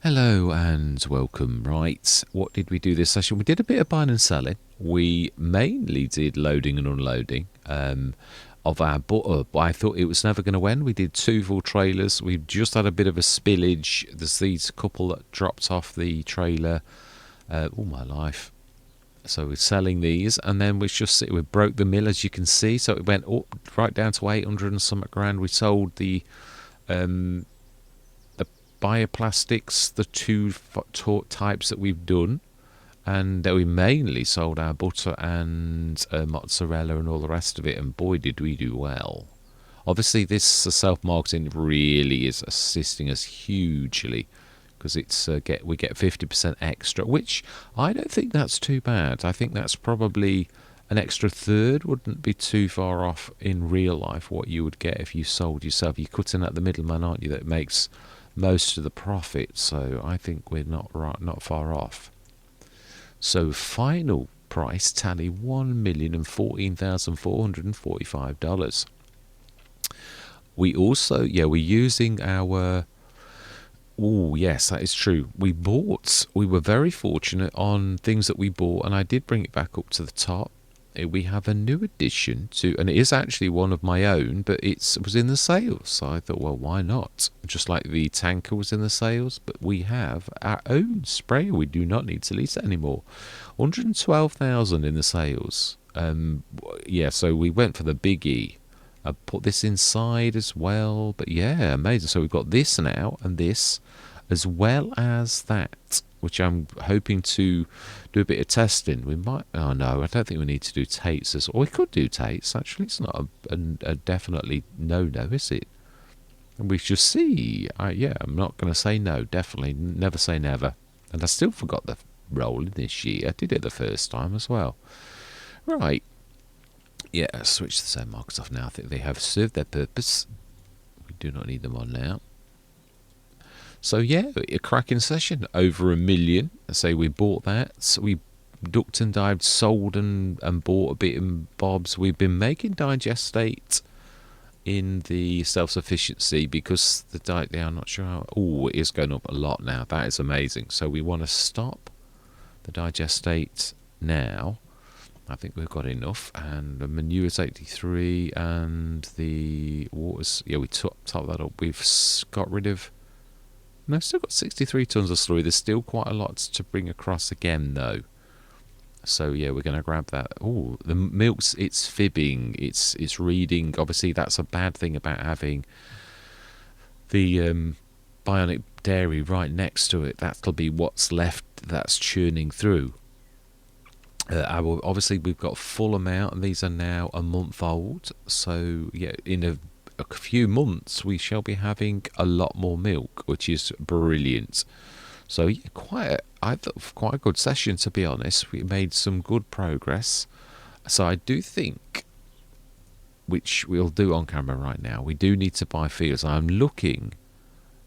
Hello and welcome. Right, what did we do this session? We did a bit of buying and selling. We mainly did loading and unloading of our butter. I thought it was never going to end. We did 2 full trailers. We just had a bit of a spillage. There's these couple that dropped off the trailer all my life. So we're selling these, and then we broke the mill, as you can see. So it went up right down to 800 and something grand. We sold the bioplastics, the 2 types that we've done, and we mainly sold our butter and mozzarella and all the rest of it, and boy did we do well. Obviously this self-marketing really is assisting us hugely, because it's we get 50% extra, which I don't think that's too bad. I think that's probably an extra third wouldn't be too far off in real life what you would get if you sold yourself. You're cutting out the middleman, aren't you, that makes most of the profit, so I think we're not far off. So final price tally $1,014,445. We also, we're using our, oh yes, that is true, we were very fortunate on things that we bought, and I did bring it back up to the top. We have a new addition to, and it is actually one of my own, but it was in the sales, so I thought, well, why not? Just like the tanker was in the sales, but we have our own sprayer. We do not need to lease it anymore. 112,000 in the sales. So we went for the biggie. I put this inside as well, but yeah, amazing. So we've got this now, and this, as well as that, which I'm hoping to do a bit of testing. We might, oh no, I don't think we need to do Tates, or we could do Tates, actually. It's not a definitely no-no, is it? And we shall see. I'm not going to say no, definitely, never say never. And I still forgot the rolling this year. I did it the first time as well. Right, yeah, switch the same markers off now. I think they have served their purpose. We do not need them on now. So yeah, a cracking session, over $1 million. I say we bought that. So we ducked and dived, sold and bought a bit in bobs. We've been making digestate in the self-sufficiency, because the diet there, I'm not sure how, it is going up a lot now. That is amazing. So we want to stop the digestate now. I think we've got enough, and the manure is 83, and the waters, we top that up. We've got rid of, no, still got 63 tons of slurry. There's still quite a lot to bring across again, though. So yeah, we're going to grab that. Oh, the milk's, it's fibbing, it's reading. Obviously, that's a bad thing about having the bionic dairy right next to it. That'll be what's left that's churning through. Obviously, we've got full amount, and these are now a month old. So yeah, in a few months we shall be having a lot more milk, which is brilliant. So yeah, I thought quite a good session, to be honest. We made some good progress. So I do think, which we'll do on camera right now, we do need to buy fields. I'm looking,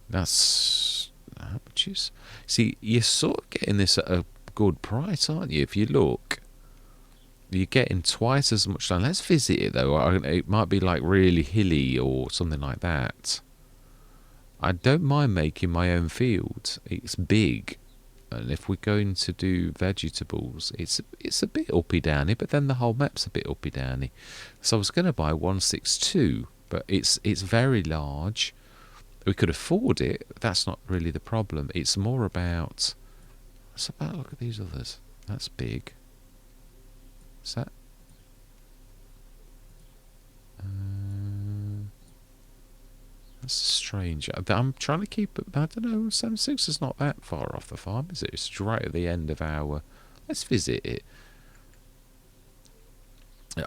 that's how much is, see, you're sort of getting this at a good price, aren't you? If you look, you're getting twice as much land. Let's visit it though. It might be like really hilly or something like that. I don't mind making my own field. It's big, and if we're going to do vegetables, it's a bit uppy downy, but then the whole map's a bit uppy downy. So I was going to buy 162, but it's very large. We could afford it. That's not really the problem. It's more about, look at these others. That's big. Is that? That's strange. I'm trying to keep it. I don't know. 76 is not that far off the farm, is it? It's right at the end of our. Let's visit it.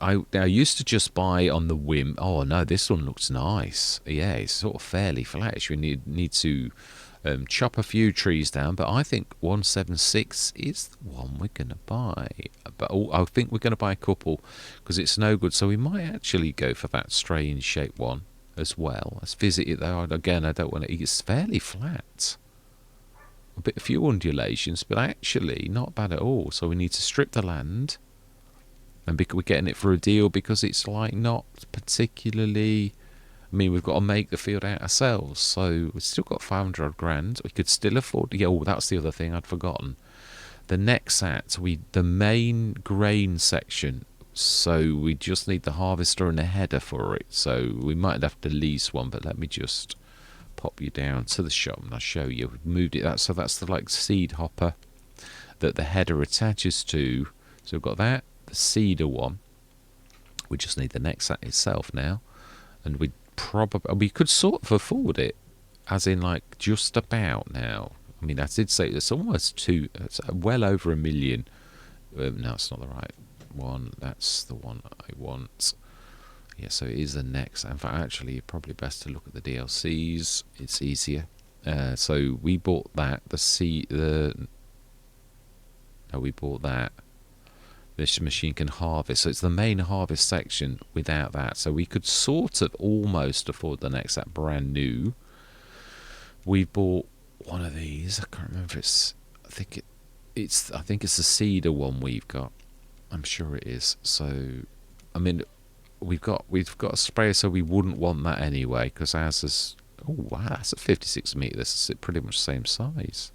I used to just buy on the whim. Oh no, this one looks nice. Yeah, it's sort of fairly flat. We need to chop a few trees down, but I think 176 is the one we're going to buy. But I think we're going to buy a couple, because it's no good. So we might actually go for that strange shaped one as well. Let's visit it though. Again, I don't want to. It's fairly flat. A few undulations, but actually not bad at all. So we need to strip the land, and we're getting it for a deal, because it's like not particularly I mean, we've got to make the field out ourselves, so we've still got 500 odd grand. We could still afford. Yeah, oh, that's the other thing I'd forgotten. The next the main grain section. So we just need the harvester and a header for it. So we might have to lease one, but let me just pop you down to the shop and I'll show you. We've moved it. So that's the like seed hopper that the header attaches to. So we've got that, the seeder one. We just need the next set itself now, and we could sort of afford it, as in like just about now. I mean, I did say it's almost it's well over $1 million. No, it's not the right one. That's the one I want. Yeah, so it is the next. In fact, actually, probably best to look at the DLCs. It's easier. So we bought that. We bought that. This machine can harvest. So it's the main harvest section without that. So we could sort of almost afford the next set brand new. We bought one of these. I can't remember if it's. I think it's the cedar one we've got. I'm sure it is. So, I mean, we've got a sprayer, so we wouldn't want that anyway, because ours is. Oh wow, that's a 56 meter. This is pretty much the same size.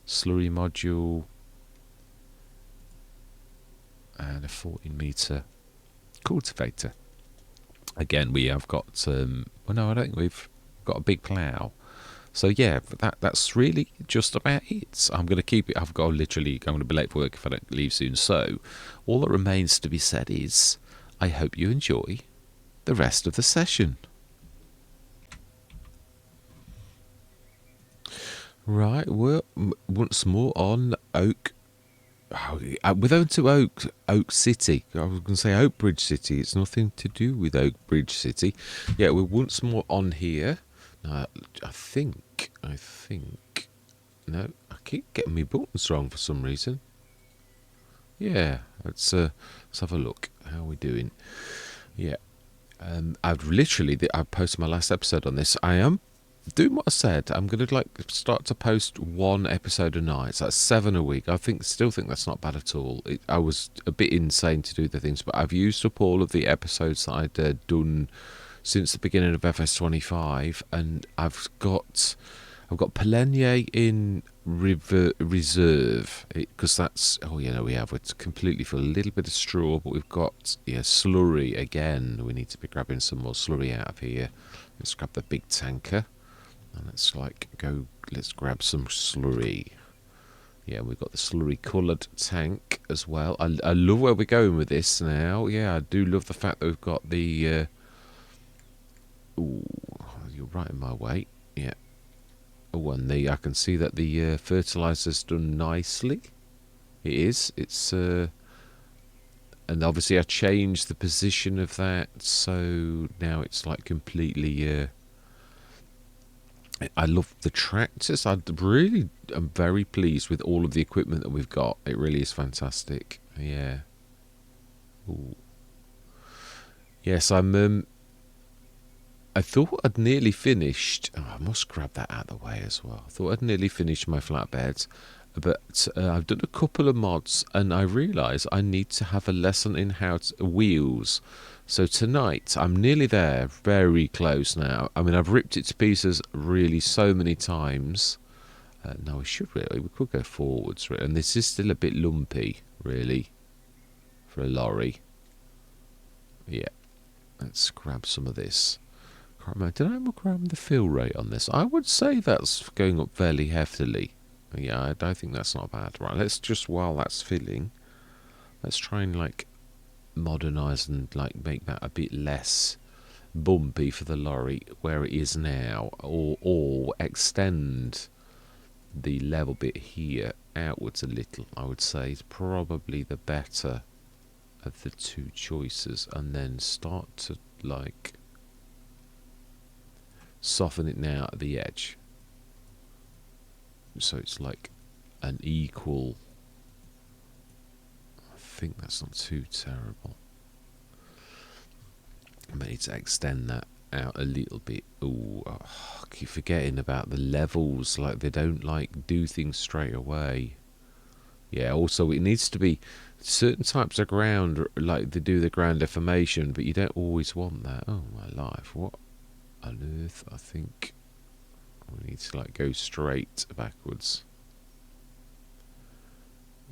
Slurry module and a 14 meter cultivator. Again, we have got. Well, no, I don't think we've got a big plough. So yeah, that's really just about it. I'm going to keep it. I'm going to be late for work if I don't leave soon. So all that remains to be said is, I hope you enjoy the rest of the session. Right, well, once more on Oak. We're going to Oak City. I was going to say Oak Bridge City. It's nothing to do with Oak Bridge City. Yeah, we're once more on here. I think. No, I keep getting my buttons wrong for some reason. Yeah, let's have a look. How are we doing? Yeah, I posted my last episode on this. I am doing what I said. I'm going to start to post one episode a night. So that's 7 a week. Still think that's not bad at all. I was a bit insane to do the things, but I've used up all of the episodes that I'd done since the beginning of FS25, and I've got Pelenier in reserve, because that's we're completely full. A little bit of straw, but we've got slurry again. We need to be grabbing some more slurry out of here. Let's grab the big tanker, and let's grab some slurry. Yeah, we've got the slurry coloured tank as well. I love where we're going with this now. Yeah, I do love the fact that we've got the. Ooh, you're right in my way. Yeah. Oh, and I can see that the fertilizer's done nicely. It is. It's and obviously I changed the position of that, so now it's like completely. I love the tractors. I'm very pleased with all of the equipment that we've got. It really is fantastic. Yeah. Ooh. Yes, I thought I'd nearly finished. Oh, I must grab that out of the way as well. I thought I'd nearly finished my flatbeds, but I've done a couple of mods, and I realise I need to have a lesson in how to wheels. So tonight, I'm nearly there, very close now. I mean, I've ripped it to pieces really so many times. No, we could go forwards, and this is still a bit lumpy, really, for a lorry. Yeah, let's grab some of this. Can't remember. Did I grab the fill rate on this? I would say that's going up fairly heftily. Yeah, I think that's not bad. Right, let's just, while that's filling, let's try and modernise and make that a bit less bumpy for the lorry where it is now, or extend the level bit here outwards a little. I would say is probably the better of the two choices, and then start to soften it now at the edge, so it's like an equal. I think that's not too terrible. I need to extend that out a little bit. Ooh, I keep forgetting about the levels. They don't do things straight away. Yeah, also it needs to be certain types of ground, they do the ground deformation, but you don't always want that. Oh my life, what? unearth. I think we need to like go straight backwards.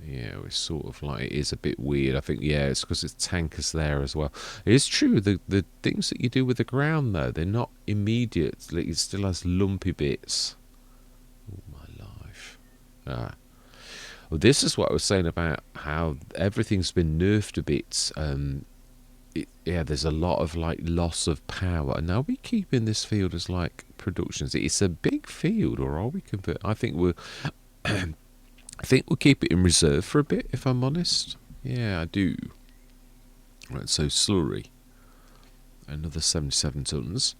Yeah, it's sort of like, it is a bit weird. I think, yeah, it's because it's tankers there as well. It is true, the things that you do with the ground, though, they're not immediate. Like, it still has lumpy bits. Oh, my life. Ah. Well, this is what I was saying about how everything's been nerfed a bit. Yeah, there's a lot of, like, loss of power. And now we keeping this field as, like, productions. It's a big field, or are we convert? I think we're... I think we'll keep it in reserve for a bit, if I'm honest. Yeah, I do. Right, so slurry. Another 77 tonnes.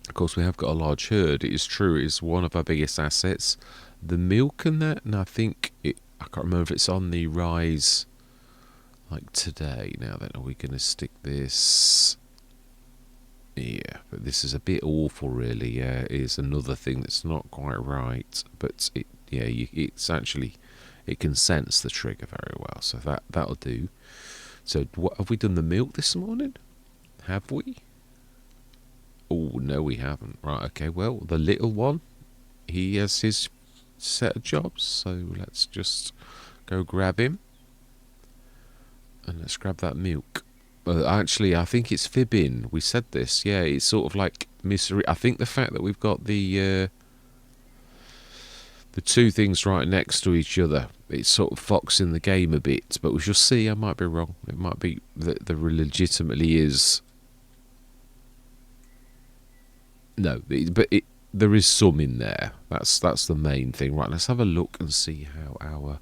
Of course, we have got a large herd. It is true, it is one of our biggest assets. The milk and that, and I think, I can't remember if it's on the rise, like today. Now then, are we going to stick this... Yeah, but this is a bit awful, really. Yeah, it is another thing that's not quite right. But it, yeah, it's actually, it can sense the trigger very well. So that'll do. So what have we done? The milk this morning? Have we? Oh no, we haven't. Right. Okay. Well, the little one, he has his set of jobs. So let's just go grab him, and let's grab that milk. Actually, I think it's fibbing. We said this. Yeah, it's sort of like misery. I think the fact that we've got the two things right next to each other, it's sort of foxing the game a bit. But we shall see. I might be wrong. It might be that there legitimately is. No, there is some in there. That's the main thing. Right, let's have a look and see how our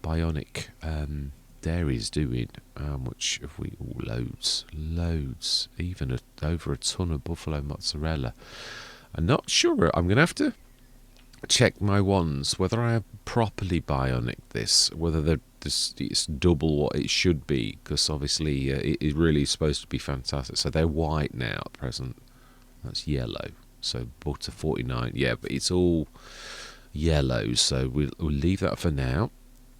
bionic dairy's doing. How much have we? Oh, loads. Even over a ton of buffalo mozzarella. I'm not sure. I'm going to have to check my ones, whether I have properly bionic this, whether it's double what it should be, because obviously it really is supposed to be fantastic. So they're white now at present. That's yellow. So butter 49. Yeah, but it's all yellow. So we'll leave that for now.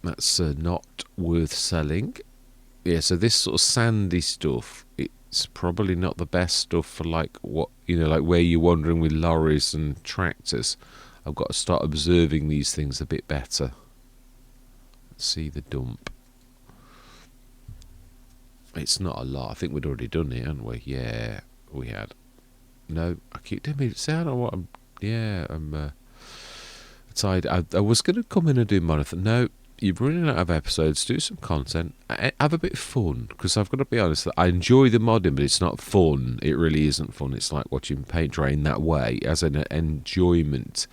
That's not worth selling. Yeah, so this sort of sandy stuff, it's probably not the best stuff for like what, like where you're wandering with lorries and tractors. I've got to start observing these things a bit better. Let's see the dump. It's not a lot. I think we'd already done it, hadn't we? Yeah, we had. No, I keep doing it. See, I don't know what I'm... Yeah, I'm tired. I was going to come in and do marathon. No, you're running out of episodes. Do some content. Have a bit of fun. Because I've got to be honest, I enjoy the modding, but it's not fun. It really isn't fun. It's like watching paint dry in that way, as an enjoyment.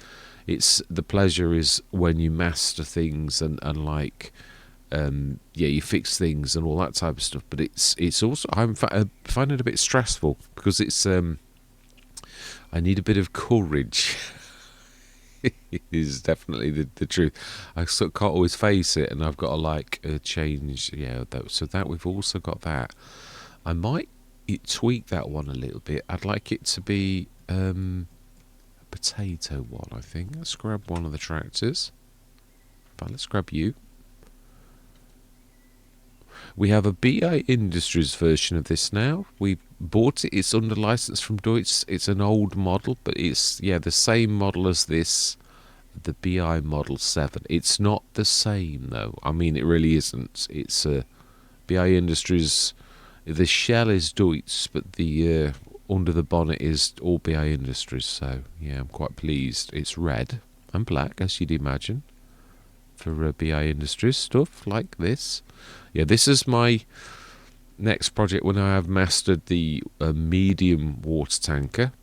It's the pleasure is when you master things and like... yeah, you fix things and all that type of stuff. But it's also... I'm finding it a bit stressful because it's... I need a bit of courage. Is definitely the truth. I sort of can't always face it, and I've got to like change. Yeah, so that we've also got that. I might tweak that one a little bit. I'd like it to be a potato one. I think. Let's grab one of the tractors. Fine, let's grab you. We have a BI Industries version of this now. We bought it. It's under license from Deutz. It's an old model, but it's the same model as this, the BI Model 7. It's not the same though. I mean, it really isn't. It's BI Industries. The shell is Deutz, but the under the bonnet is all BI Industries. So yeah, I'm quite pleased. It's red and black, as you'd imagine, for BI Industries stuff like this. Yeah, this is my next project when I have mastered the medium water tanker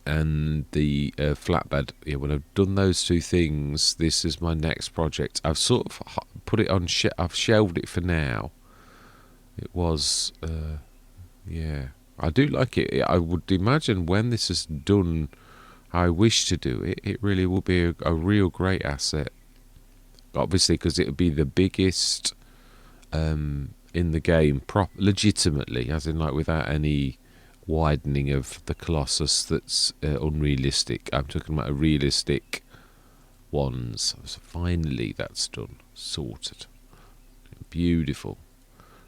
and the flatbed. Yeah, when I've done those two things, this is my next project. I've sort of put it on. I've shelved it for now. It was, yeah, I do like it. I would imagine when this is done, how I wish to do it, it really will be a real great asset. Obviously, because it would be the biggest in the game, legitimately, as in like without any widening of the Colossus that's unrealistic. I'm talking about a realistic ones. So finally that's done, sorted. Beautiful.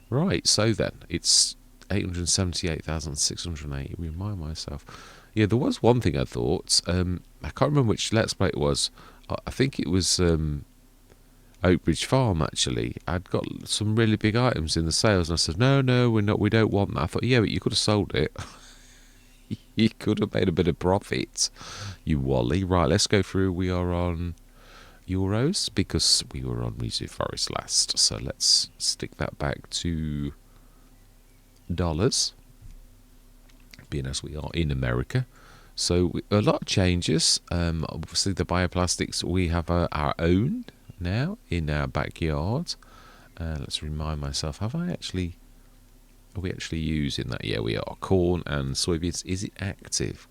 Right, so then it's 878,680. Remind myself. Yeah, there was one thing I thought. I can't remember which Let's Play it was. I think it was Oakbridge Farm, actually. I'd got some really big items in the sales, and I said, no, we're not. We don't want that. I thought, yeah, but you could have sold it. You could have made a bit of profit, you wally. Right, let's go through. We are on euros because we were on Mizu Forest last. So let's stick that back to dollars, being as we are in America. So a lot of changes. Obviously, the bioplastics, we have our own now in our backyard. Let's remind myself, are we actually using that? Yeah, we are. Corn and soybeans. Is it active?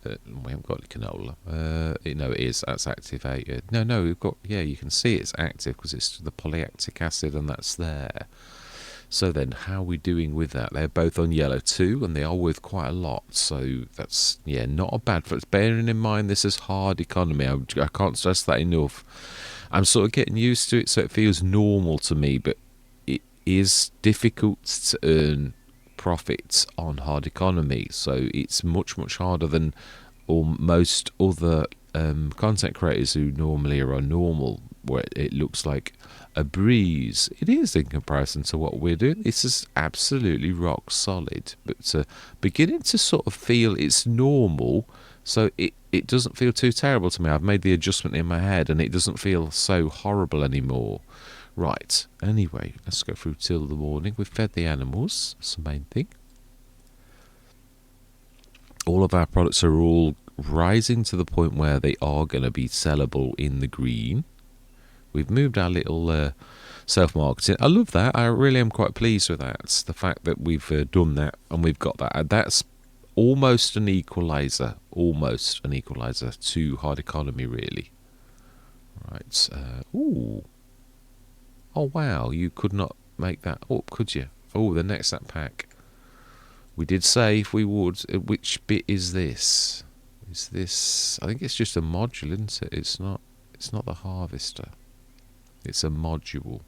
We haven't got canola. No, it is. That's activated. No, we've got. Yeah, you can see it's active because it's the polylactic acid, and that's there. So then, how are we doing with that? They're both on yellow too, and they are worth quite a lot. So that's, yeah, not a bad. But bearing in mind this is hard economy, I can't stress that enough. I'm sort of getting used to it, so it feels normal to me. But it is difficult to earn profits on hard economy, so it's much harder than most other content creators who normally are on normal, where it looks like a breeze. It is in comparison to what we're doing. This is absolutely rock solid, but beginning to sort of feel it's normal, so it doesn't feel too terrible to me. I've made the adjustment in my head, and it doesn't feel so horrible anymore. Right, anyway, let's go through till the morning. We've fed the animals, that's the main thing. All of our products are all rising to the point where they are going to be sellable in the green. We've moved our little self-marketing. I love that. I really am quite pleased with that. It's the fact that we've done that and we've got that. That's almost an equalizer. Almost an equalizer to hard economy, really. Right. Ooh. Oh, wow. You could not make that up, could you? Oh, the next that pack. We did say if we would. Which bit is this? Is this? I think it's just a module, isn't it? It's not the harvester. It's a module.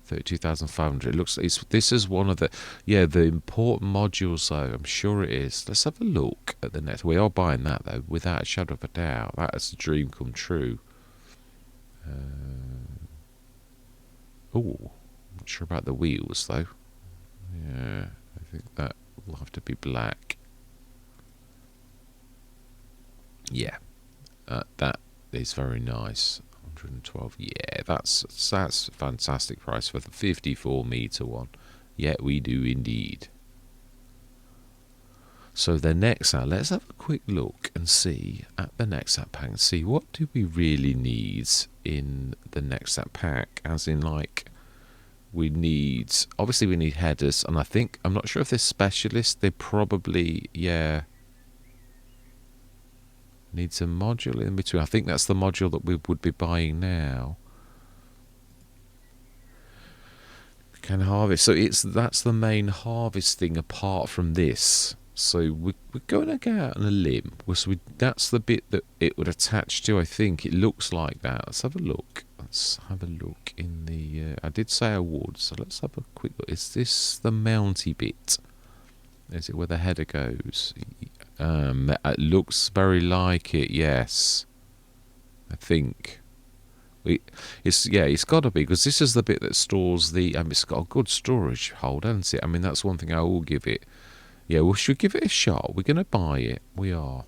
32,500. It looks. This is one of the important modules though. I'm sure it is. Let's have a look at the net. We are buying that though, without a shadow of a doubt. That is a dream come true. Oh, not sure about the wheels though. Yeah, I think that will have to be black. Yeah, that is very nice. 112. Yeah, that's a fantastic price for the 54 meter one. Yeah, we do indeed. So the Nexat, let's have a quick look and see at the Nexat pack and see what do we really need in the Nexat pack, as in like we need, obviously we need headers, and I'm not sure if they're specialist, they probably, yeah, needs a module in between. I think that's the module that we would be buying now. Can harvest, so that's the main harvesting apart from this. So we're going to go out on a limb. So that's the bit that it would attach to. I think it looks like that. Let's have a look. Let's have a look in the. I did say I would, so let's have a quick look. Is this the mounty bit? Is it where the header goes? It looks very like it. Yes, I think. It's got to be, because this is the bit that stores the. It's got a good storage hold, hasn't it? I mean, that's one thing I will give it. Yeah, we should give it a shot. We're going to buy it. We are.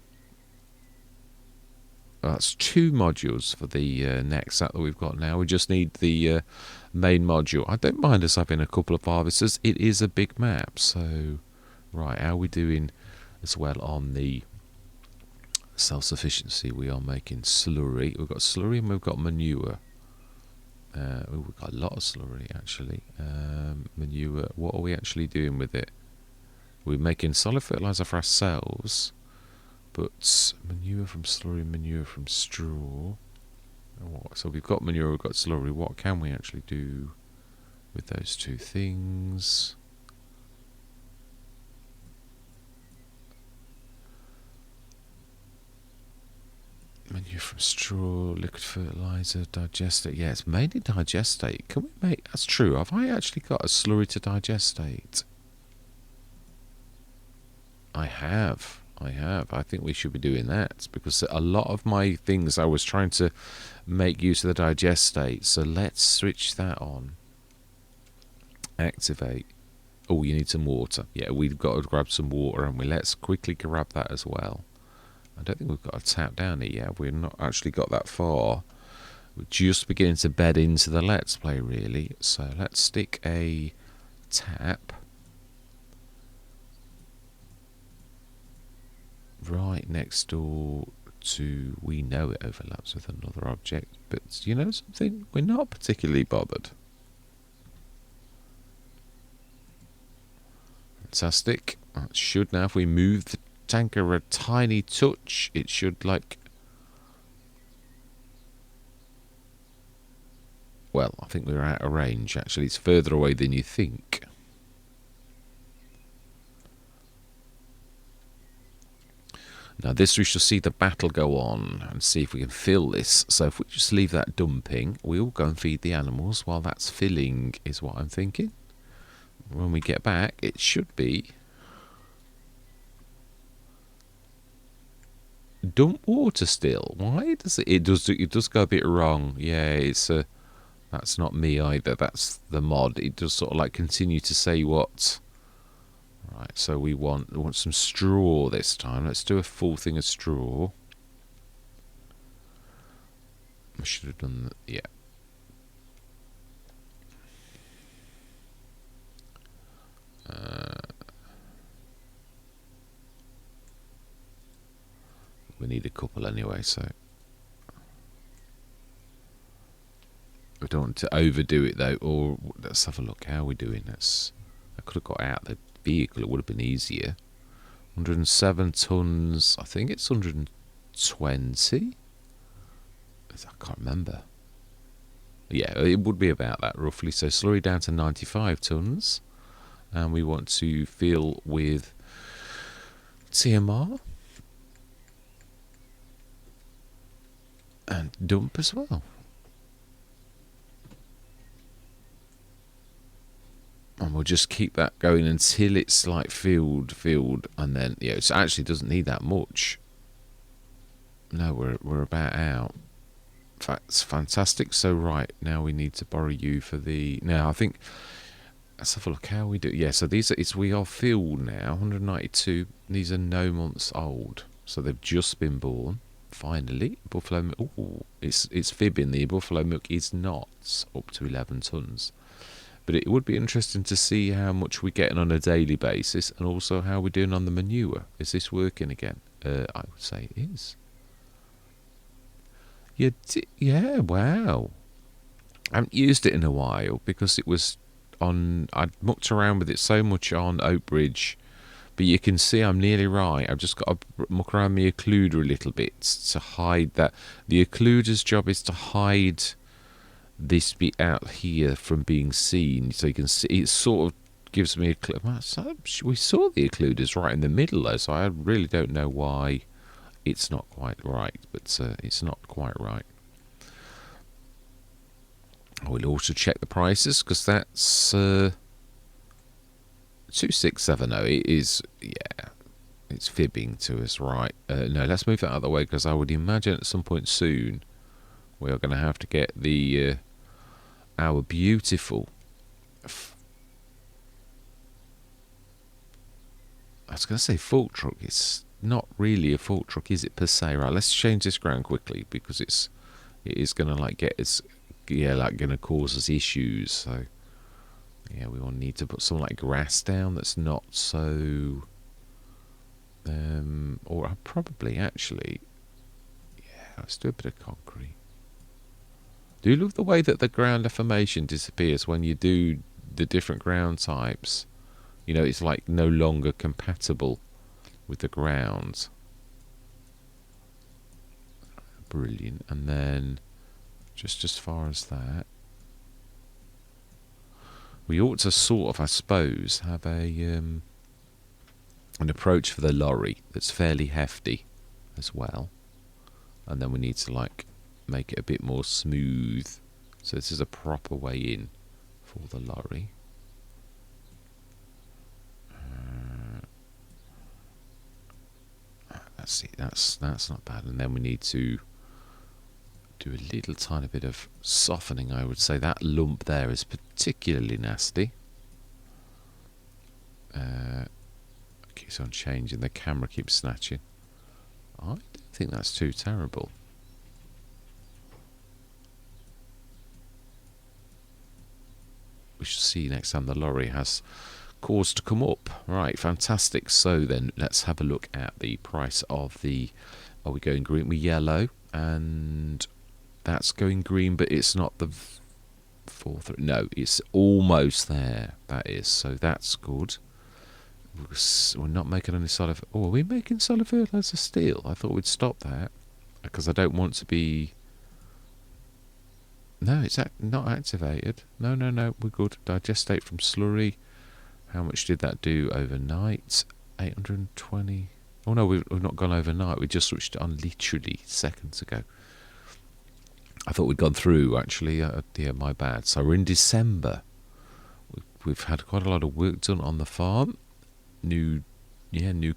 That's 2 modules for the Nexat that we've got now. We just need the main module. I don't mind us having a couple of harvesters. It is a big map. So, right, how are we doing as well on the self-sufficiency? We are making slurry. We've got slurry and we've got manure. We've got a lot of slurry, actually. Manure, what are we actually doing with it? We're making solid fertilizer for ourselves, but manure from slurry, manure from straw. So we've got manure, we've got slurry. What can we actually do with those 2 things? Menu from straw, liquid fertilizer, digestate. Yeah, it's mainly digestate. Can we make... That's true. Have I actually got a slurry to digestate? I have. I think we should be doing that, because a lot of my things I was trying to make use of the digestate. So let's switch that on. Activate. Oh, you need some water. Yeah, we've got to grab some water, and let's quickly grab that as well. I don't think we've got a tap down here yet. We've not actually got that far. We're just beginning to bed into the Let's Play, really. So let's stick a tap right next door to... We know it overlaps with another object, but you know something? We're not particularly bothered. Fantastic. That should now, if we move the tanker a tiny touch, it should like... Well, I think we're out of range, actually. It's further away than you think. Now this, we shall see the battle go on and see if we can fill this. So if we just leave that dumping, we'll go and feed the animals while that's filling, is what I'm thinking. When we get back, it should be... Dump water still. Why does it? It does go a bit wrong. Yeah, it's a... That's not me either. That's the mod. It does sort of like continue to say what. Right. So we want some straw this time. Let's do a full thing of straw. I should have done that. Yeah. We need a couple anyway, so we don't want to overdo it though. Or let's have a look. How are we doing this? I could have got out the vehicle. It would have been easier. 107 tons. I think it's 120. I can't remember. Yeah, it would be about that roughly. So slowly down to 95 tons, and we want to fill with TMR. And dump as well. And we'll just keep that going until it's like filled, and then yeah, it actually doesn't need that much. No, we're about out. That's fantastic. So right now we need to borrow you for the... Now I think let's have a look how we do. Yeah, so these are, we are filled now. 192. These are no months old, so they've just been born. Finally, buffalo milk. Ooh, it's fibbing. The buffalo milk is not up to 11 tons, but it would be interesting to see how much we're getting on a daily basis, and also how we're doing on the manure. Is this working again? I would say it is. Yeah. Wow. I haven't used it in a while because it was on. I'd mucked around with it so much on Oak Bridge. But you can see I'm nearly right. I've just got to muck around my occluder a little bit to hide that. The occluder's job is to hide this bit out here from being seen. So you can see it sort of gives me a... We saw the occluders right in the middle though, so I really don't know why it's not quite right. But it's not quite right. We'll also check the prices because that's... 2670. It is, yeah, it's fibbing to us, right? No, let's move that out of the way because I would imagine at some point soon we are going to have to get the our beautiful... I was going to say fork truck. It's not really a fork truck, is it, per se? Right, let's change this ground quickly because it is going to like get us, yeah, like going to cause us issues. So yeah, we will need to put some like grass down that's not so... or probably actually... Yeah, let's do a bit of concrete. Do you love the way that the ground deformation disappears when you do the different ground types? You know, it's like no longer compatible with the ground. Brilliant. And then just as far as that, we ought to sort of, I suppose, have a an approach for the lorry that's fairly hefty as well. and then we need to like make it a bit more smooth. So this is a proper way in for the lorry. Let's see, that's not bad. And then we need to do a little tiny bit of softening, I would say. That lump there is particularly nasty. Keeps on changing. The camera keeps snatching. I don't think that's too terrible. We should see next time the lorry has cause to come up. Right, fantastic. So then let's have a look at the price of the... Are we going green? We're yellow, and that's going green, but it's not the fourth. No, it's almost there. That is. So that's good. We're not making any solid... Oh, are we making solid fertilizer steel? I thought we'd stop that, because I don't want to be... No, it's not activated. No, we're good. Digestate from slurry. How much did that do overnight? 820. Oh no, we've not gone overnight. We just switched it on literally seconds ago. I thought we'd gone through, actually. Yeah, my bad. So we're in December. We've had quite a lot of work done on the farm. New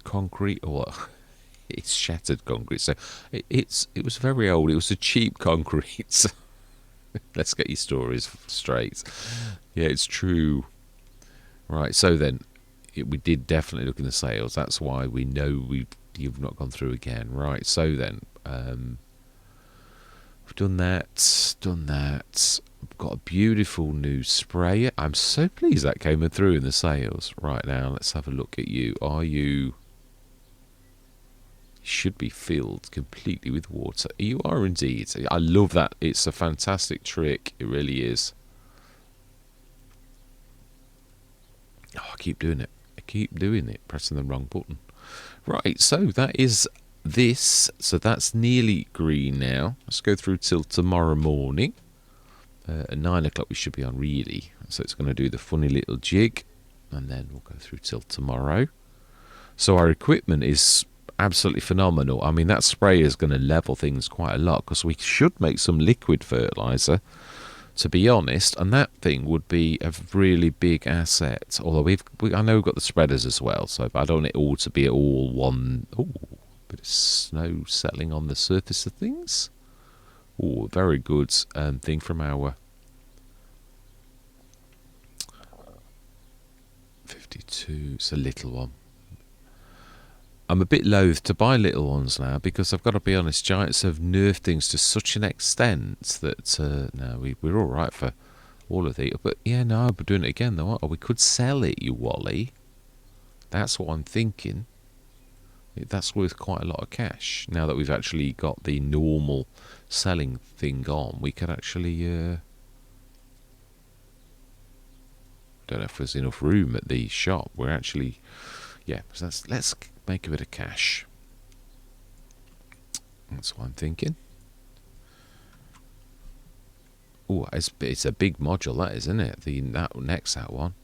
concrete. Or it's shattered concrete. So it was very old. It was a cheap concrete. Let's get your stories straight. Yeah, it's true. Right, so then we did definitely look in the sales. That's why we know you've not gone through again. Right, so then we've done that. We've got a beautiful new sprayer. I'm so pleased that came through in the sales. Right, now let's have a look at you. You should be filled completely with water. You are indeed. I love that. It's a fantastic trick. It really is. Oh, I keep doing it. Pressing the wrong button. Right, so that is this. So that's nearly green now. Let's go through till tomorrow morning. At 9 o'clock we should be on, really. So it's going to do the funny little jig. And then we'll go through till tomorrow. So our equipment is absolutely phenomenal. I mean, that sprayer is going to level things quite a lot, because we should make some liquid fertilizer, to be honest, and that thing would be a really big asset. Although I know we've got the spreaders as well, so I don't want it all to be all one. Oh, bit of snow settling on the surface of things. Oh, very good thing from our 52. It's a little one. I'm a bit loath to buy little ones now, because I've got to be honest, Giants have nerfed things to such an extent that no, we're all right for all of these. But yeah, no, we're doing it again though. We could sell it, you Wally. That's what I'm thinking. That's worth quite a lot of cash. Now that we've actually got the normal selling thing on, we could actually... don't know if there's enough room at the shop. We're actually... Yeah, so let's make a bit of cash. That's what I'm thinking. Oh, it's a big module, that is, isn't it? That one.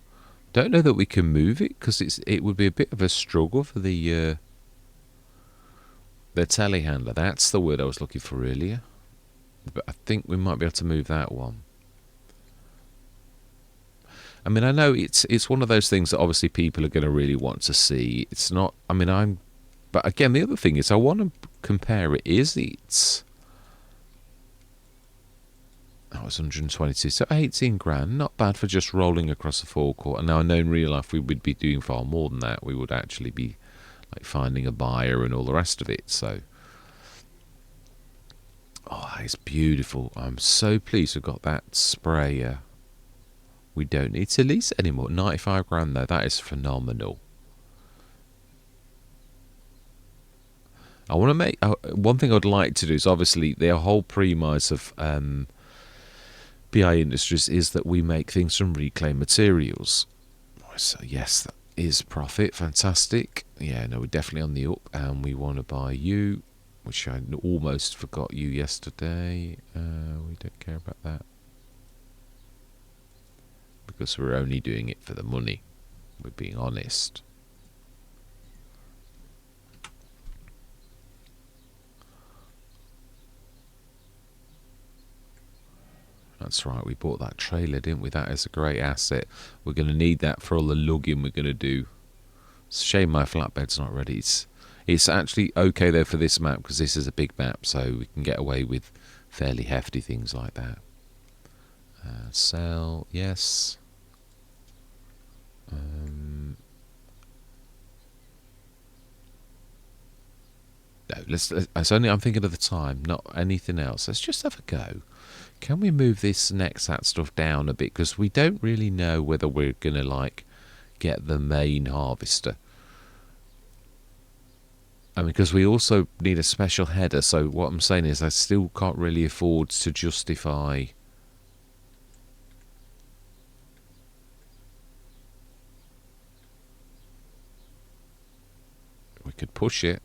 Don't know that we can move it, because it would be a bit of a struggle for the telehandler. That's the word I was looking for earlier. But I think we might be able to move that one. I mean, I know it's one of those things that obviously people are going to really want to see. It's not... I mean, But again, the other thing is I want to compare it. It's... That was 122. So 18 grand. Not bad for just rolling across a forecourt. And now I know in real life we would be doing far more than that. We would actually be like finding a buyer and all the rest of it. So... Oh, it's beautiful. I'm so pleased we've got that sprayer. We don't need to lease it anymore. 95 grand though, that is phenomenal. I want to make... one thing I'd like to do is obviously the whole premise of BI Industries is that we make things from reclaimed materials. So yes, that is profit. Fantastic. Yeah, no, we're definitely on the up, and we want to buy you, which I almost forgot you yesterday. We don't care about that, because we're only doing it for the money. We're being honest. That's right, we bought that trailer, didn't we? That is a great asset. We're going to need that for all the lugging we're going to do. It's a shame my flatbed's not ready. It's actually okay though for this map, because this is a big map, so we can get away with fairly hefty things like that. Sell, yes. No, it's only, I'm thinking of the time, not anything else. Let's just have a go. Can we move this that stuff down a bit, because we don't really know whether we're gonna like get the main harvester. I mean, because we also need a special header. So what I'm saying is, I still can't really afford to justify. We could push it.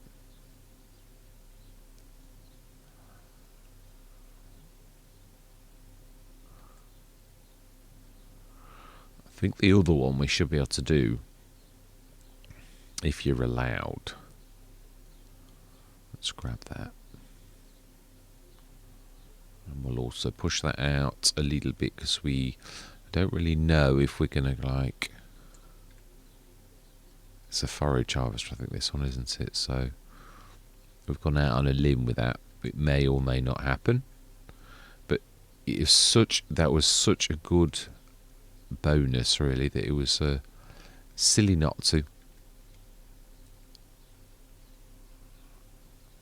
I think the other one we should be able to do, if you're allowed. Let's grab that. And we'll also push that out a little bit, because we don't really know if we're going to like... It's a forage harvester, I think, this one, isn't it? So we've gone out on a limb with that. It may or may not happen. But that was such a good bonus, really, that it was silly not to.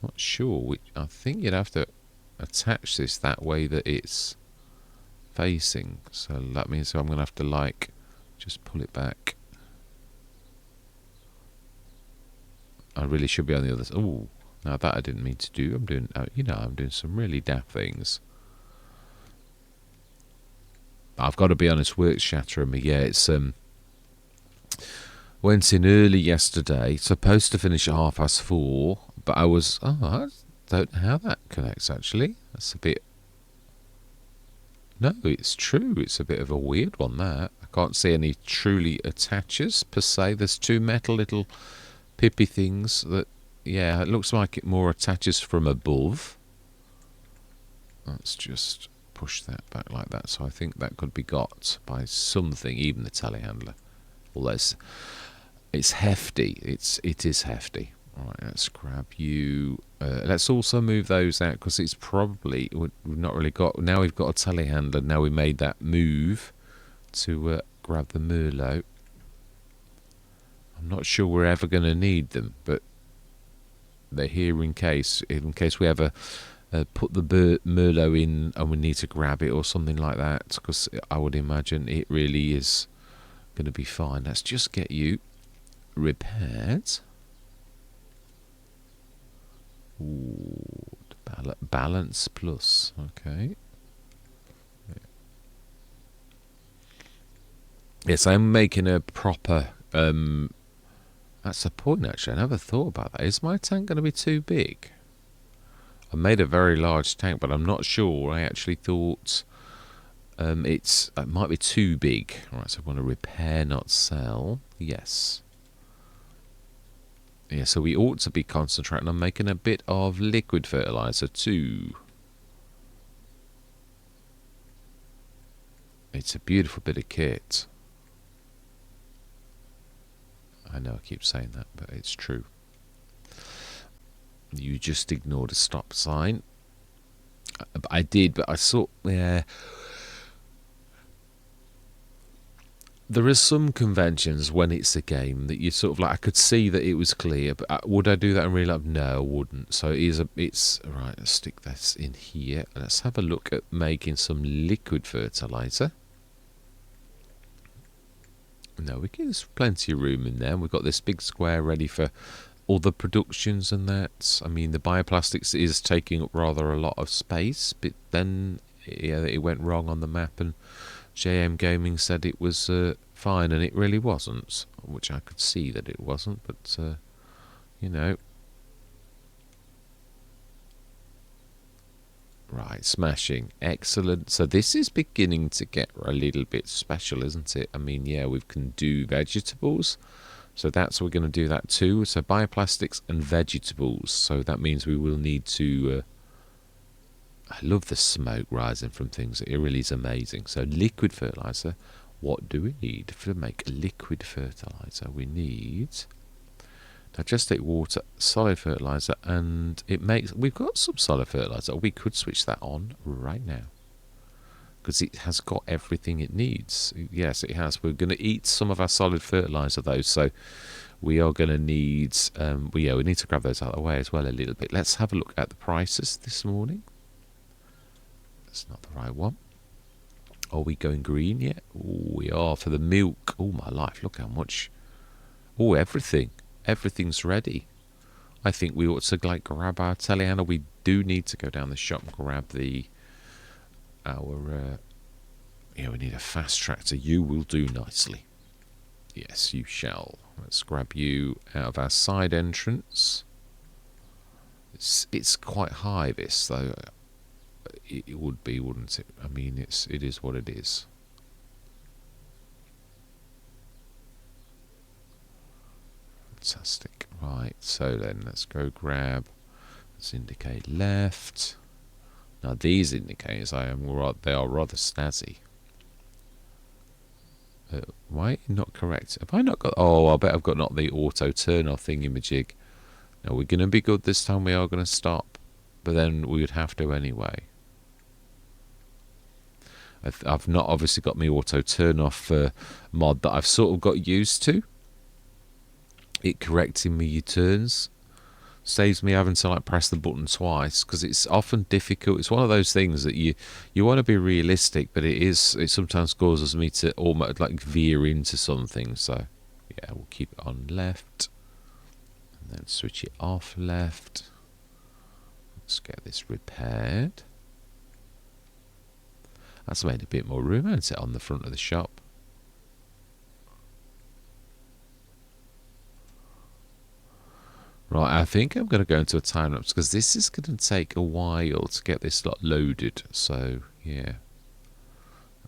Not sure. I think you'd have to attach this that way that it's facing. So that means I'm going to have to like just pull it back. I really should be on the other side. Oh, now that I didn't mean to do. I'm doing, I'm doing some really daft things. I've got to be honest, work's shattering me. Yeah, it's went in early yesterday. Supposed to finish at 4:30, but I was. Oh, I don't know how that connects actually. That's a bit. No, it's true. It's a bit of a weird one. That I can't see any truly attaches per se. There's two metal little pippy things that, yeah, it looks like it more attaches from above. Let's just push that back like that. So I think that could be got by something, even the telehandler. Although it's hefty. It is hefty. All right, let's grab you. Let's also move those out, because it's probably, we've not really got, now we've got a telehandler. Now we made that move to grab the Merlot. I'm not sure we're ever going to need them, but they're here in case we ever put the Merlot in and we need to grab it or something like that, because I would imagine it really is going to be fine. Let's just get you repaired. Ooh, balance plus, okay. Yes, I'm making a proper... that's a point, actually. I never thought about that. Is my tank going to be too big? I made a very large tank, but I'm not sure. I actually thought it might be too big. All right, so I want to repair, not sell. Yes. Yeah, so we ought to be concentrating on making a bit of liquid fertilizer too. It's a beautiful bit of kit. I know I keep saying that, but it's true. You just ignored a stop sign. I did, but I saw... Yeah. There are some conventions when it's a game that you sort of like... I could see that it was clear, but would I do that in real life? No, I wouldn't. So it's... Right, let's stick this in here. Let's have a look at making some liquid fertilizer. No, there's plenty of room in there. We've got this big square ready for other productions and that. I mean, the bioplastics is taking up rather a lot of space, but then yeah, it went wrong on the map, and JMGaming said it was fine, and it really wasn't, which I could see that it wasn't, but you know. Right, smashing. Excellent. So this is beginning to get a little bit special, isn't it? I mean, yeah, we can do vegetables. So we're going to do that too. So bioplastics and vegetables. So that means we will need to I love the smoke rising from things. It really is amazing. So liquid fertilizer. What do we need to make liquid fertilizer? We need digestate water, solid fertilizer, and it makes. We've got some solid fertilizer. We could switch that on right now because it has got everything it needs. Yes, it has. We're going to eat some of our solid fertilizer though, so we are going to need. We need to grab those out of the way as well a little bit. Let's have a look at the prices this morning. That's not the right one. Are we going green yet? Ooh, we are for the milk. Oh my life! Look how much. Oh, everything. Everything's ready. I think we ought to grab our telehandler. We do need to go down the shop and grab we need a fast tractor. You will do nicely. Yes, you shall. Let's grab you out of our side entrance. It's quite high, this though. It would be, wouldn't it? I mean, it is what it is. Fantastic. Right, so then let's go grab. Let's indicate left. Now these indicators, they are rather snazzy. Why not correct? Have I not got? Oh, I bet I've got not the auto turn off thingy-majig. Now we're going to be good this time. We are going to stop, but then we would have to anyway. I've not obviously got my auto turn off mod that I've sort of got used to. It correcting me turns saves me having to press the button twice because it's often difficult. It's one of those things that you want to be realistic, but it sometimes causes me to almost veer into something. So yeah, we'll keep it on left and then switch it off left. Let's get this repaired. That's made a bit more room, hasn't it, on the front of the shop? Right, I think I'm going to go into a time lapse because this is going to take a while to get this lot loaded. So, yeah.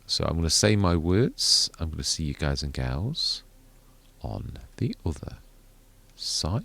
So I'm going to say my words. I'm going to see you guys and gals on the other side.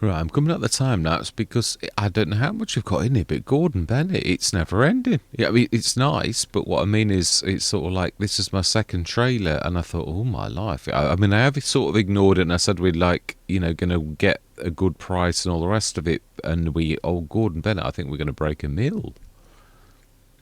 Right, I'm coming up the time now. It's because I don't know how much you've got in it, but Gordon Bennett, it's never ending. Yeah, I mean, it's nice, but what I mean is, it's sort of like this is my second trailer, and I thought, oh my life. I mean, I have sort of ignored it, and I said we'd like, going to get a good price and all the rest of it, and Gordon Bennett, I think we're going to break a mill.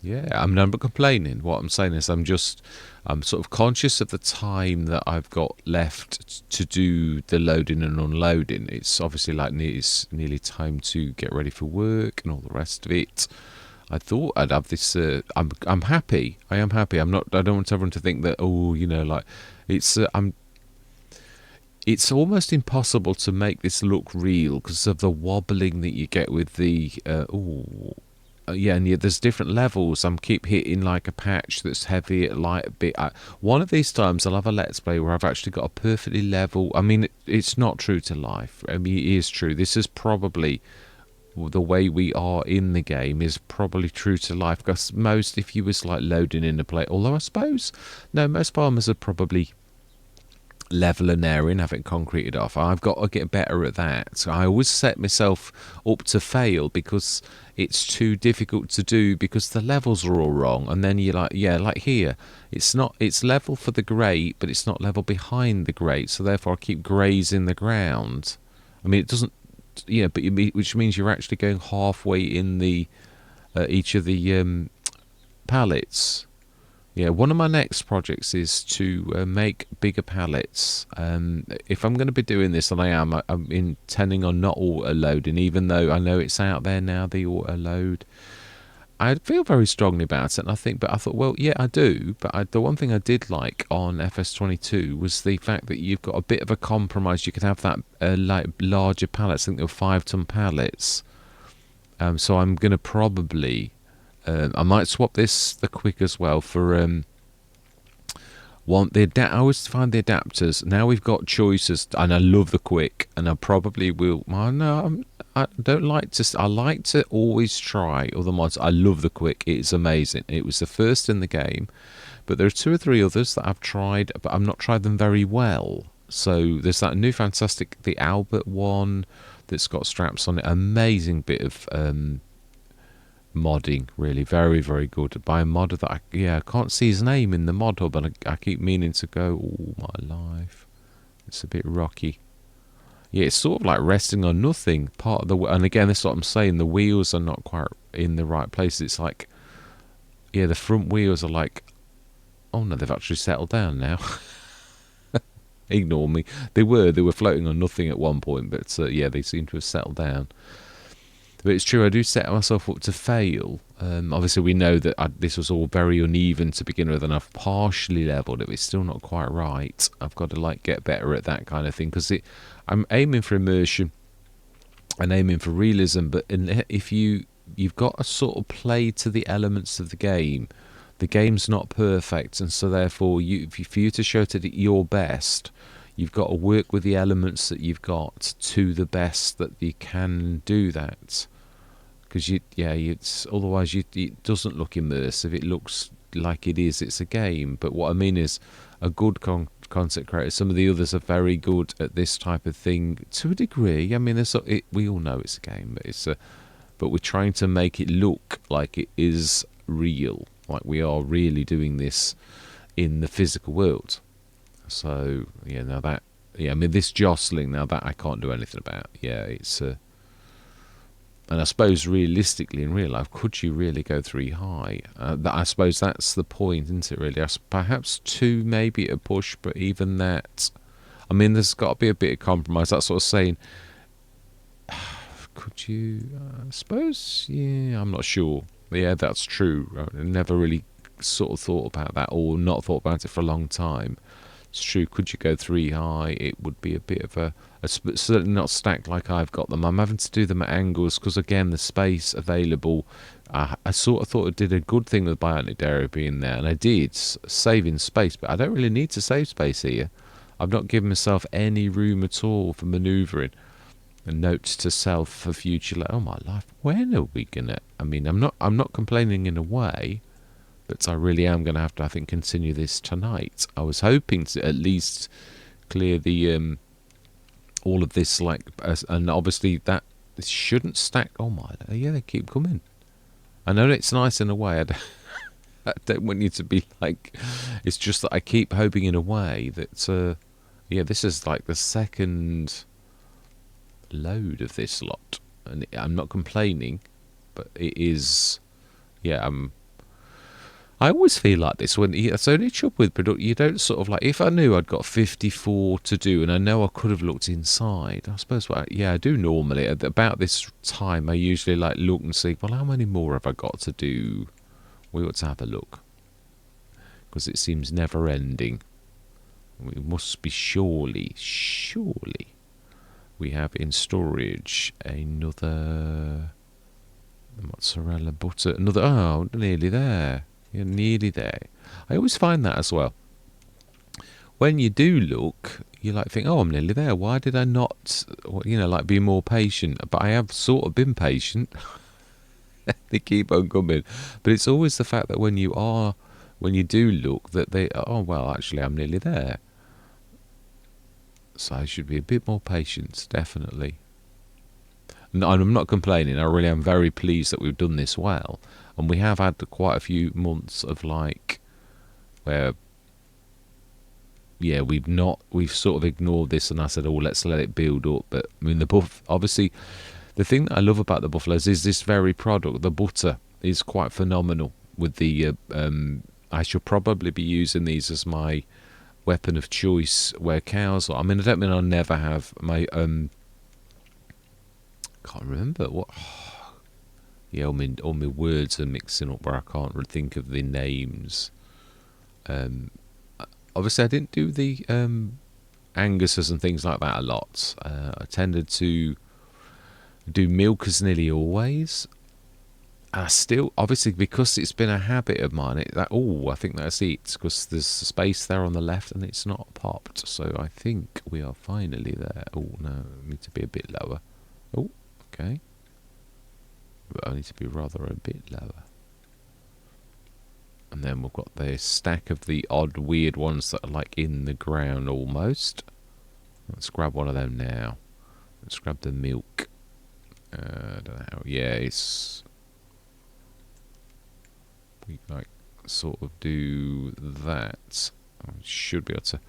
Yeah, I'm not complaining. What I'm saying is, I'm sort of conscious of the time that I've got left to do the loading and unloading. It's obviously like it's nearly time to get ready for work and all the rest of it. I thought I'd have this. I'm happy. I am happy. I'm not. I don't want everyone to think that. Oh, like it's. It's almost impossible to make this look real because of the wobbling that you get with the. Yeah, and there's different levels. I'm keep hitting like a patch that's heavy, light a bit. One of these times I'll have a let's play where I've actually got a perfectly level. I mean, it's not true to life. I mean, it is true. This is probably the way we are in the game is probably true to life. Because most, if you was like loading in a play, although I suppose no, most farmers are probably level an area and have it concreted off. I've got to get better at that. So I always set myself up to fail because it's too difficult to do because the levels are all wrong. And then you're like, yeah, like here, it's level for the grate, but it's not level behind the grate. So therefore I keep grazing the ground. I mean, it doesn't, but which means you're actually going halfway in the each of the pallets. Yeah, one of my next projects is to make bigger pallets. If I'm going to be doing this, and I'm intending on not auto-loading, even though I know it's out there now, the auto-load. I feel very strongly about it, and I thought, well, yeah, I do, but the one thing I did like on FS22 was the fact that you've got a bit of a compromise. You could have that like larger pallets. I think they were 5-ton pallets. So I'm going to probably... I might swap the quick as well for I always find the adapters. Now we've got choices, and I love the quick, and I probably will. Oh, no, I don't like to. I like to always try other mods. I love the quick. It's amazing. It was the first in the game, but there are 2 or 3 others that I've tried, but I've not tried them very well. So there's that new fantastic, the Albert one that's got straps on it. Amazing bit of modding, really very, very good by a modder that I can't see his name in the mod hub, and I keep meaning to go. Oh my life, it's a bit rocky. Yeah, it's sort of like resting on nothing. Part of the, and again, this is what I'm saying. The wheels are not quite in the right place. It's like, yeah, the front wheels are like, oh no, they've actually settled down now. Ignore me. They were floating on nothing at one point, but yeah, they seem to have settled down. But it's true, I do set myself up to fail. Obviously, we know that this was all very uneven to begin with, and I've partially levelled it, but it's still not quite right. I've got to get better at that kind of thing, because I'm aiming for immersion and aiming for realism, but if you've got to sort of play to the elements of the game. The game's not perfect, and so therefore, for you to show it at your best, you've got to work with the elements that you've got to the best that you can do that. Because otherwise it doesn't look immersive. It looks like it's a game. But what I mean is, a good concept creator. Some of the others are very good at this type of thing to a degree. I mean, we all know it's a game, but we're trying to make it look like it is real, like we are really doing this in the physical world. So I mean, this jostling, now that I can't do anything about. Yeah, it's and I suppose realistically in real life, could you really go 3 high? I suppose that's the point, isn't it? Really, perhaps 2 maybe a push, but even that, I mean, there's got to be a bit of compromise. That's sort of saying, could you? I suppose, yeah, I'm not sure. Yeah, that's true. I never really sort of thought about that, or not thought about it for a long time. It's true. Could you go 3 high? It would be a bit of a certainly not stacked like I've got them. I'm having to do them at angles because, again, the space available. I sort of thought it did a good thing with Bionic Area being there, and I did, saving space. But I don't really need to save space here. I've not given myself any room at all for manoeuvring. A note to self for future. Oh my life, when are we gonna? I mean, I'm not complaining in a way. But I really am going to have to, I think, continue this tonight. I was hoping to at least clear the all of this, like, and obviously that this shouldn't stack. Oh my, yeah, they keep coming. I know it's nice in a way. I don't want you to be like, it's just that I keep hoping in a way that, yeah, this is like the second load of this lot, and I'm not complaining, but it is, yeah, I always feel like this when it's only trouble with product. You don't sort of like, if I knew I'd got 54 to do, and I know I could have looked inside. I suppose, well, yeah, I do normally at about this time. I usually like look and see, well, how many more have I got to do? We ought to have a look because it seems never ending. We must be surely we have in storage another mozzarella butter. Another, oh, nearly there. You're nearly there. I always find that as well. When you do look, you like think, oh, I'm nearly there. Why did I not, like be more patient? But I have sort of been patient. They keep on coming. But it's always the fact that when you do look, that they, oh, well, actually, I'm nearly there. So I should be a bit more patient, definitely. And I'm not complaining. I really am very pleased that we've done this well. And we have had quite a few months of like where, yeah, we've sort of ignored this, and I said, oh, let's let it build up. But I mean, obviously, the thing that I love about the buffaloes is this very product. The butter is quite phenomenal with the, I should probably be using these as my weapon of choice where cows are. I mean, I don't mean I'll never have my, can't remember what, yeah, all my words are mixing up where I can't think of the names. Obviously, I didn't do the Angus's and things like that a lot. I tended to do milkers nearly always. I still, obviously, because it's been a habit of mine, I think that's it, because there's space there on the left and it's not popped. So I think we are finally there. Oh, no, we need to be a bit lower. Oh, okay. But I need to be rather a bit lower. And then we've got the stack of the odd, weird ones that are like in the ground almost. Let's grab one of them now. Let's grab the milk. I don't know how. Yeah, it's. We like sort of do that. I should be able to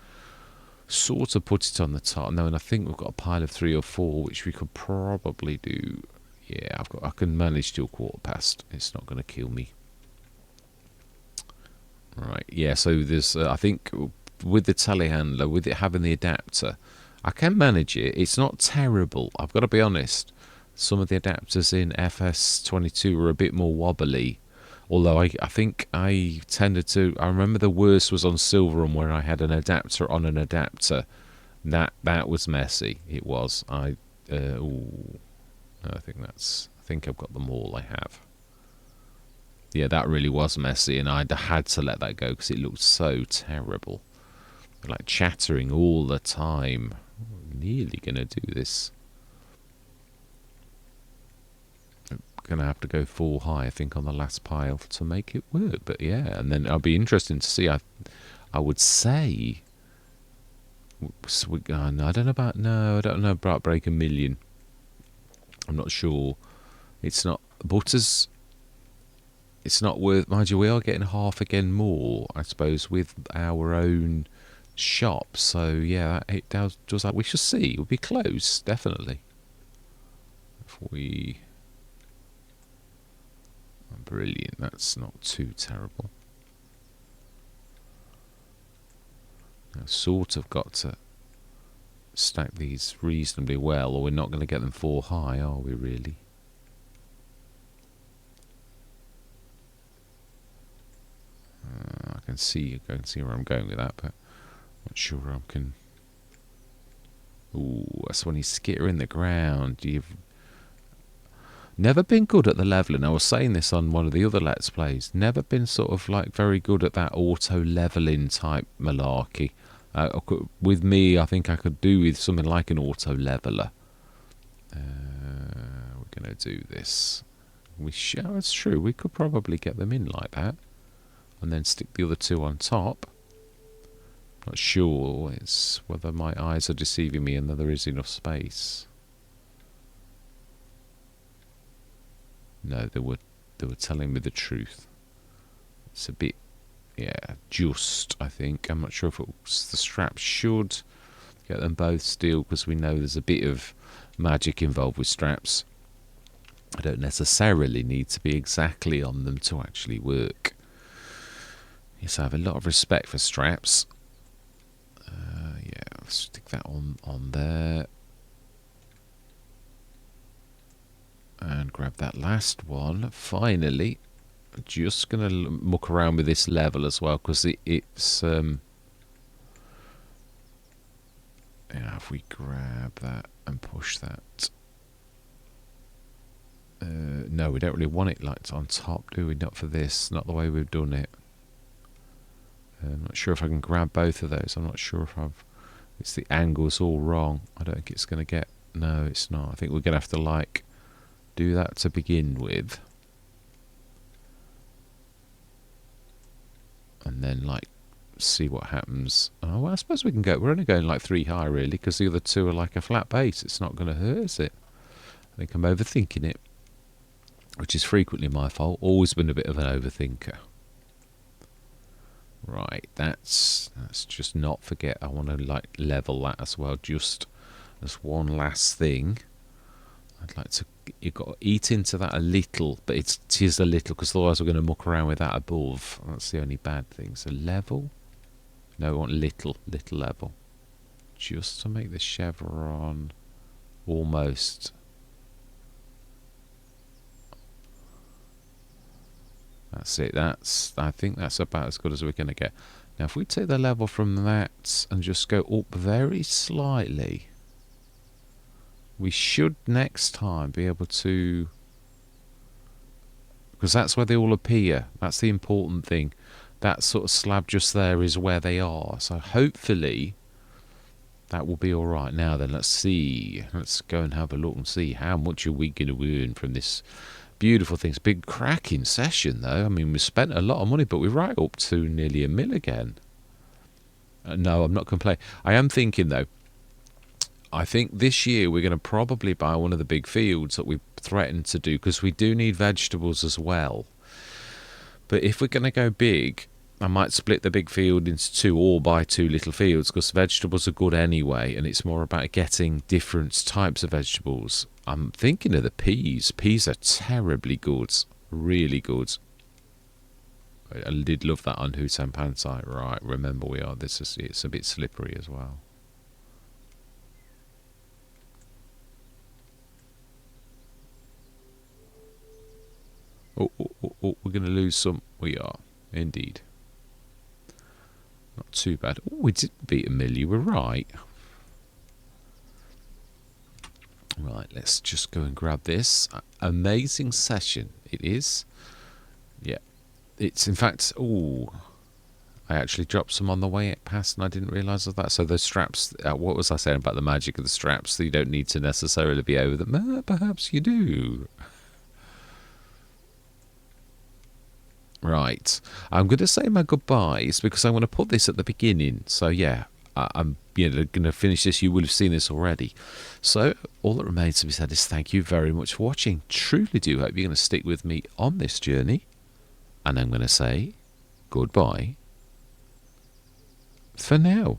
sort of put it on the top. No, and I think we've got a pile of 3 or 4, which we could probably do. Yeah, I can manage till 1:15. It's not going to kill me. Right, yeah, so there's, I think, with the telehandler, with it having the adapter, I can manage it. It's not terrible, I've got to be honest. Some of the adapters in FS22 are a bit more wobbly. Although I think I tended to, I remember the worst was on Silverham where I had an adapter on an adapter. That was messy, it was. I think I've got them all I have. Yeah, that really was messy, and I had to let that go because it looked so terrible. Like chattering all the time. I'm nearly going to do this. I'm going to have to go full high, I think, on the last pile to make it work. But yeah, and then it'll be interesting to see. I would say... I don't know about break a million. I'm not sure. It's not... Butters... It's not worth, mind you, we are getting half again more, I suppose, with our own shop. So yeah, it does that. We shall see. We'll be close, definitely. If we, brilliant. That's not too terrible. I've sort of got to stack these reasonably well, or we're not going to get them 4 high, are we really? I can see where I'm going with that, but I'm not sure I can. Ooh, that's when you skitter in the ground. You've never been good at the leveling. I was saying this on one of the other Let's Plays. Never been sort of like very good at that auto leveling type malarkey. With me, I think I could do with something like an auto leveler. We're going to do this. That's true. We could probably get them in like that. And then stick the other 2 on top. Not sure. It's whether my eyes are deceiving me and that there is enough space. No, they were telling me the truth. It's a bit, yeah, just, I think. I'm not sure if it's the straps. Should get them both steel because we know there's a bit of magic involved with straps. I don't necessarily need to be exactly on them to actually work. Yes, I have a lot of respect for straps. Yeah, let's stick that on there. And grab that last one. Finally, just going to muck around with this level as well, because it's... yeah, if we grab that and push that... no, we don't really want it like on top, do we? Not for this, not the way we've done it. I'm not sure if I can grab both of those. I'm not sure if I've... It's the angle's all wrong. I don't think it's going to get... No, it's not. I think we're going to have to, like, do that to begin with. And then, like, see what happens. Oh, well, I suppose we can go... We're only going, like, 3 high, really, because the other 2 are, like, a flat base. It's not going to hurt, is it? I think I'm overthinking it, which is frequently my fault. Always been a bit of an overthinker. Right, let's just not forget. I want to like level that as well. Just as one last thing, I'd like to. You've got to eat into that a little, but it is a little because otherwise we're going to muck around with that above. That's the only bad thing. So level. No, we want little level, just to make the chevron almost. That's it. I think that's about as good as we're going to get. Now, if we take the level from that and just go up very slightly, we should next time be able to... Because that's where they all appear. That's the important thing. That sort of slab just there is where they are. So hopefully that will be all right. Now then, let's see. Let's go and have a look and see how much are we going to earn from this... Beautiful things. Big cracking session though. I mean, we spent a lot of money, but we're right up to nearly $1 million again. No, I'm not complaining. I am thinking though, I think this year we're going to probably buy one of the big fields that we threatened to do, because we do need vegetables as well. But if we're going to go big, I might split the big field into 2 or buy 2 little fields, because vegetables are good anyway, and it's more about getting different types of vegetables. I'm thinking of the peas. Peas are terribly good. Really good. I did love that on Hutan Pansai. Right, remember it's a bit slippery as well. Oh, we're going to lose some. We are, indeed. Not too bad. Oh, we did beat $1 million. We're right. Right, let's just go and grab this. Amazing session. It is. Yeah. It's, in fact, I actually dropped some on the way past and I didn't realise of that. So those straps, what was I saying about the magic of the straps? You don't need to necessarily be over them. Perhaps you do. Right. I'm going to say my goodbyes because I'm going to put this at the beginning. So, yeah. I'm going to finish this. You will have seen this already. So all that remains to be said is thank you very much for watching. Truly do hope you're going to stick with me on this journey. And I'm going to say goodbye for now.